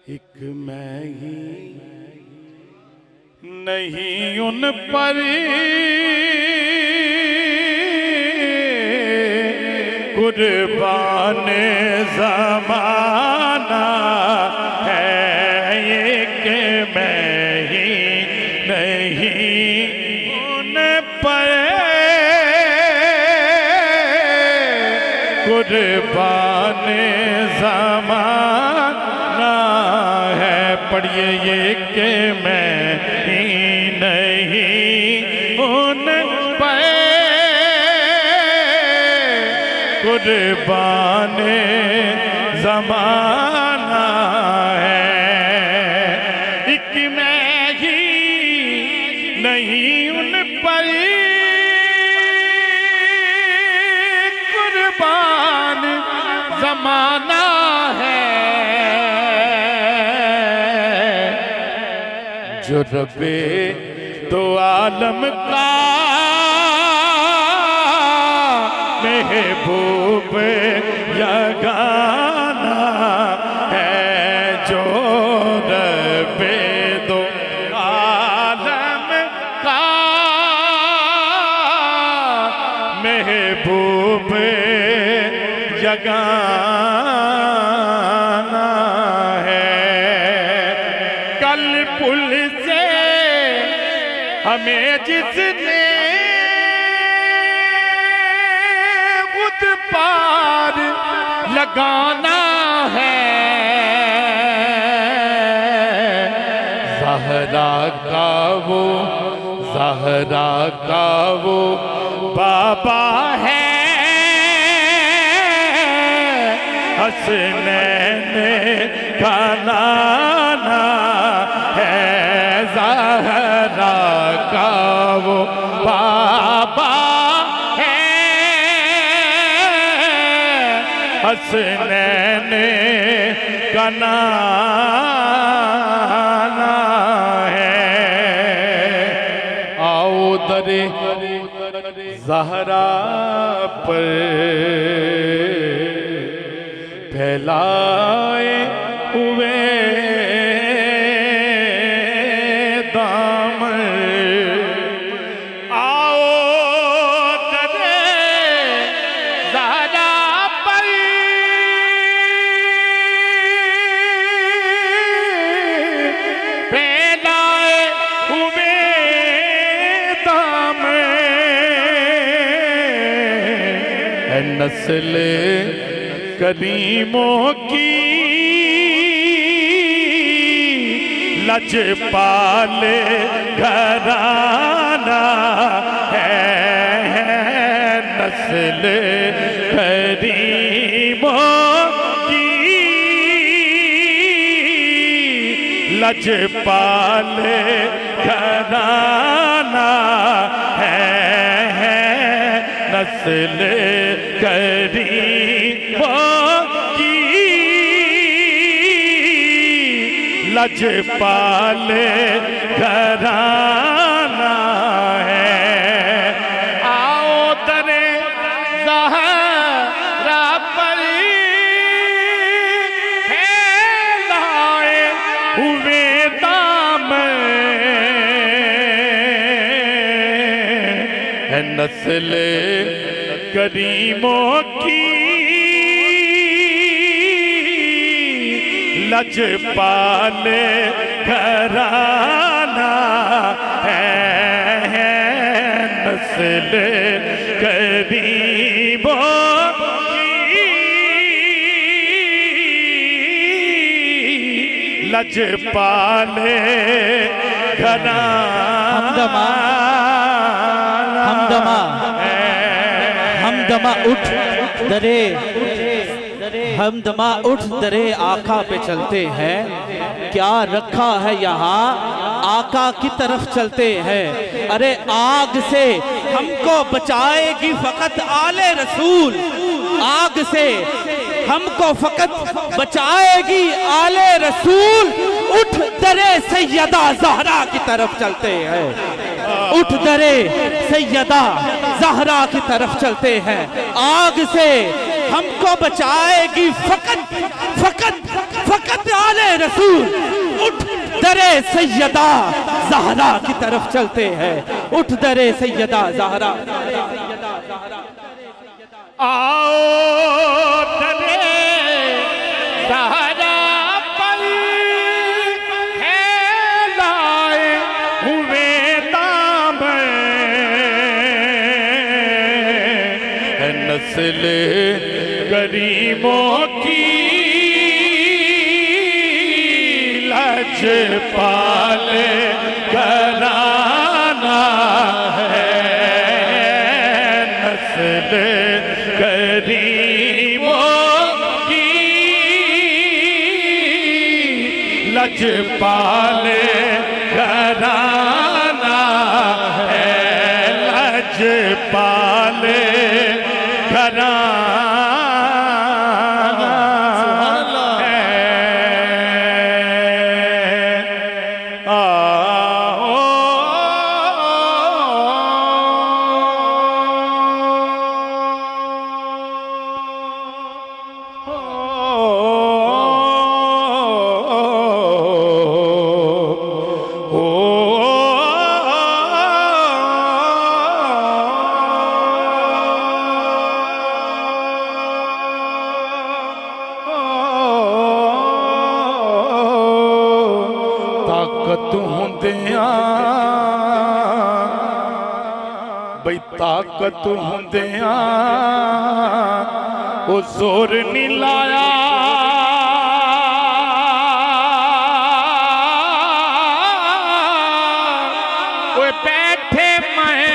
एक मैं ही नहीं उन पर कुर्बान ज़माना है। एक मैं ही नहीं उन पर कुर्बान ज़माना है। पढ़िए ये कि मैं ही नहीं उन पर कुर्बान ज़माना है। एक मैं ही नहीं उन पर कुर्बान ज़माना है। जो रब्बे दो आलम का महबूब यगाना है। जो रब्बे दो आलम का महबूब यगाना है। कल पुल से हमें जिसने खुद पार लगाना है। ज़हरा का वो बाबा है। हसनैन का नाना है। ज़हरा का वो बाबा है। हसनैन का नाना है। आओ दरे ज़हरा पर फैलाए हुए दामन। आओ दरे ज़हरा पर फैलाए हुए दामन। है नस्ल करीमों की लजपाल घराना है। नस्ल करीमों की लजपाल घराना है। नस्ल करीमों की लजपाल घराना है। आओ दरे ज़हरा पर फैलाए हुए दामन। है नस्ल करीमों की लजपाल घराना है। नस्ल करीमों की लजपाल घराना। हमदमा उठ दरे हम दमा उठ दरे आका पे चलते हैं, क्या रखा है यहाँ आका की तरफ चलते हैं। अरे आग से हमको बचाएगी फकत आले रसूल, आग से हमको फकत बचाएगी आले रसूल। उठ दरे सैयदा ज़हरा की तरफ चलते हैं, उठ दरे सैयदा ज़हरा की तरफ चलते हैं। आग से हमको बचाएगी फकत फकत फकत आले रसूल। उठ दरे सैयदा ज़हरा की तरफ चलते हैं, उठ दरे सैयदा ज़हरा। आओ दरे ज़हरा पर फैलाए हुए दामन, नस्ल गरीबों की लजपाल घराना है, नस्ल गरीबों की लजपाल घराना है, लजपाल घराना है। बई ताकत हुंदिया वो जोर नहीं लाया, वो बैठे मैं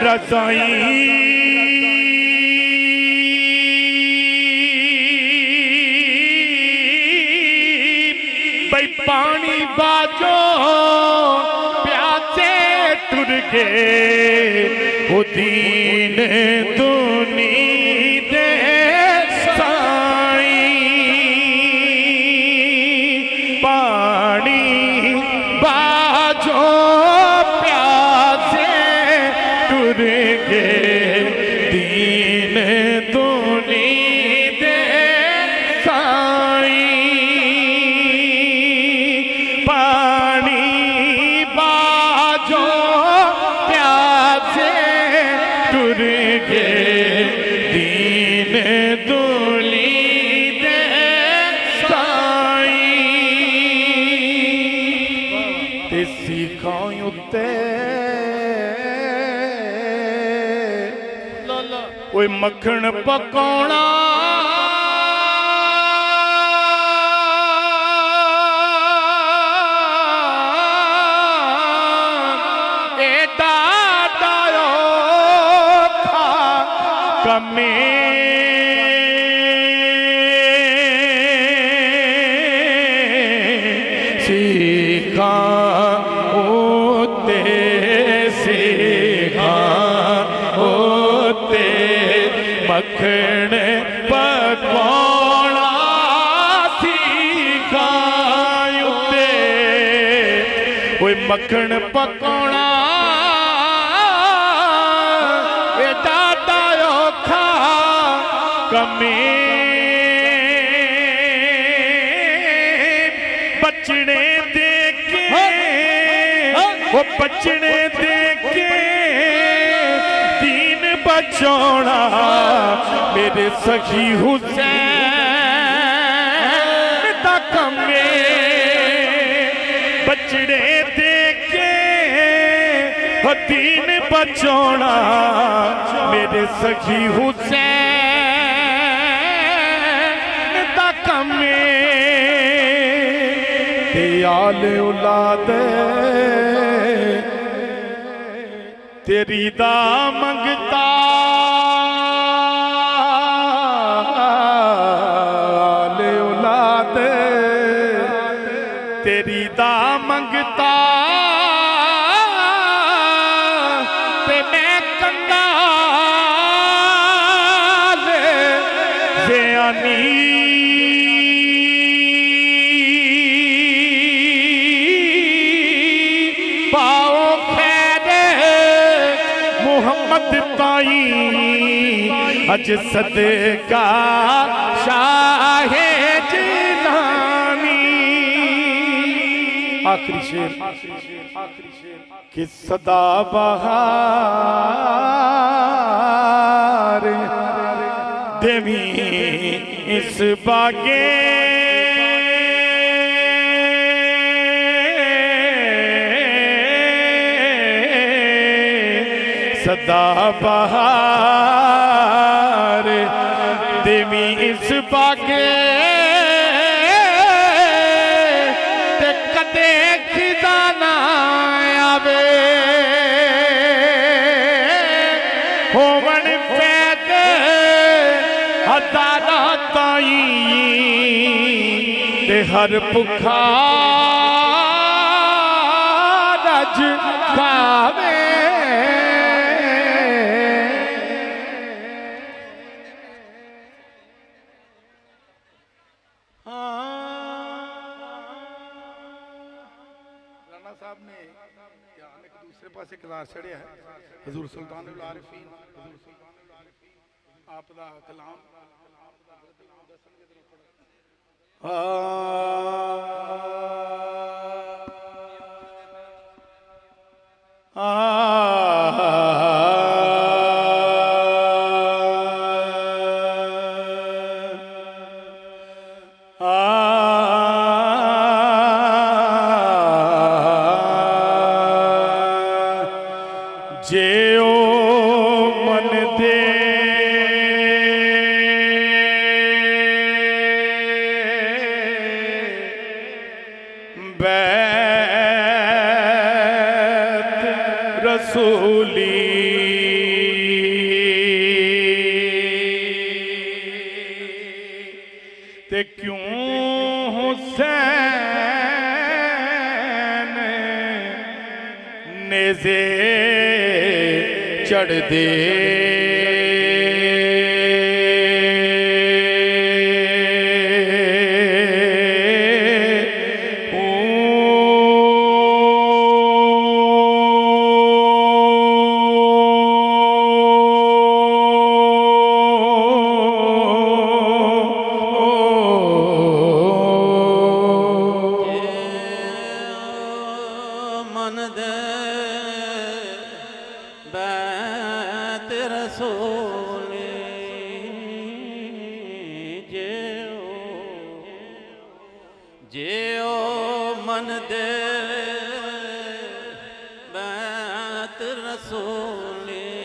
रज़ाई बई पानी बाजो टुर के वो दीन दुनी दे साई, पानी बाजो प्यासे टुर के दीन दुनी दे साई, पानी बाजो टुर के दीन दुली दे साई। ते सीखां उत्ते ओए मक्खन पकाउणा कमे सीखा होते सीखा होते मक्खन पकाउणा सीखा होते ओए मक्खन पकाउणा कमे बचने देके वो बचने देके दीन बचाना मेरे सखी हुसैन दा कमे बचने देके वो दीन बचाना मेरे सखी हुसैन आल औलाद तेरी दा मंगता तेरी दा मंगता ते मैं कंगाल ज़ियानी पाओ खैर मोहम्मद ताई अज सदका शाहे जिलानी। आखिरी शेर कि सदा बहार देवी इस बागे सदा बहार देवी इस बागे ते कदे खिदाना आवे होवन फैद हजारा ताई ते हर भुखा रज खावे। साहब ने एक दूसरे पासे क्लास चढ़िया है हजूर सुल्तान उल आरिफीन आप दा कलाम जेओ मन दे बैत रसूली ते क्यों हुसैन नेज़े चढ़ दे मन दे बैत रसूली जेओ मन दे बैत रसूली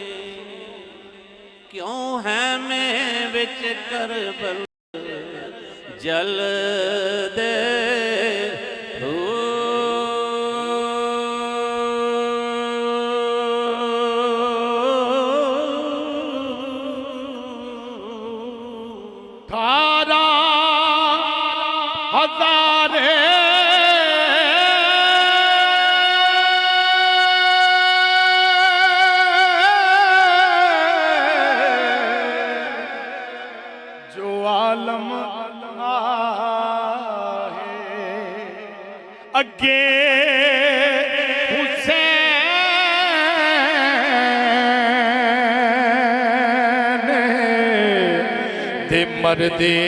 क्यों है मैं विच करबल जल दे हजारे जो आलम आहे अगे हुसैन दे मरदे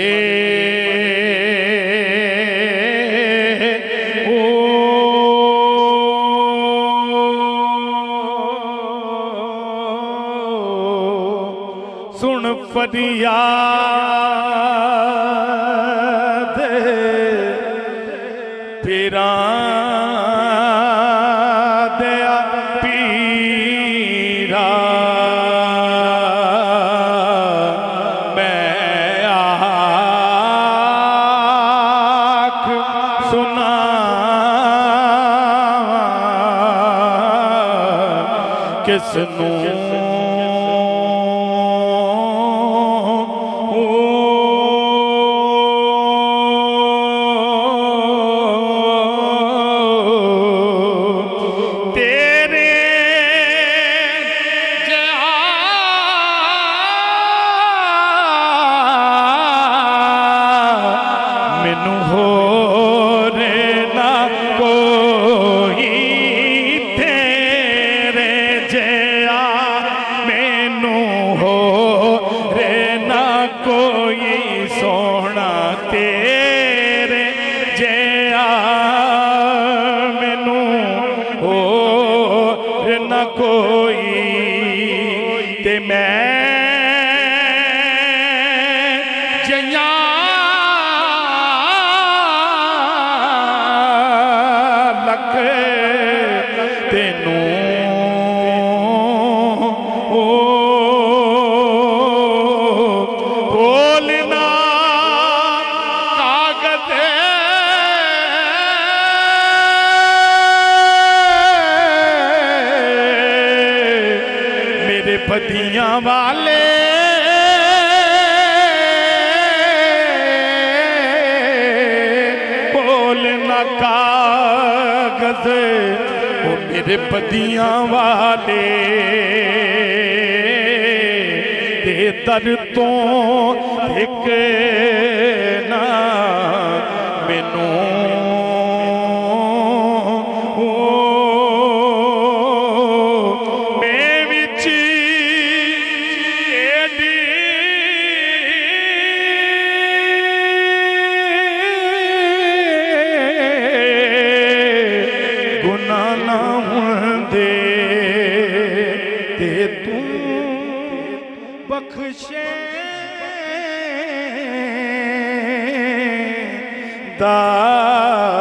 सुन फरियाद तेरा दया पीरा मैं आख सुना किसनू तेरे बदियां वाले दे दर तो एक ना मैनू बख्शे दा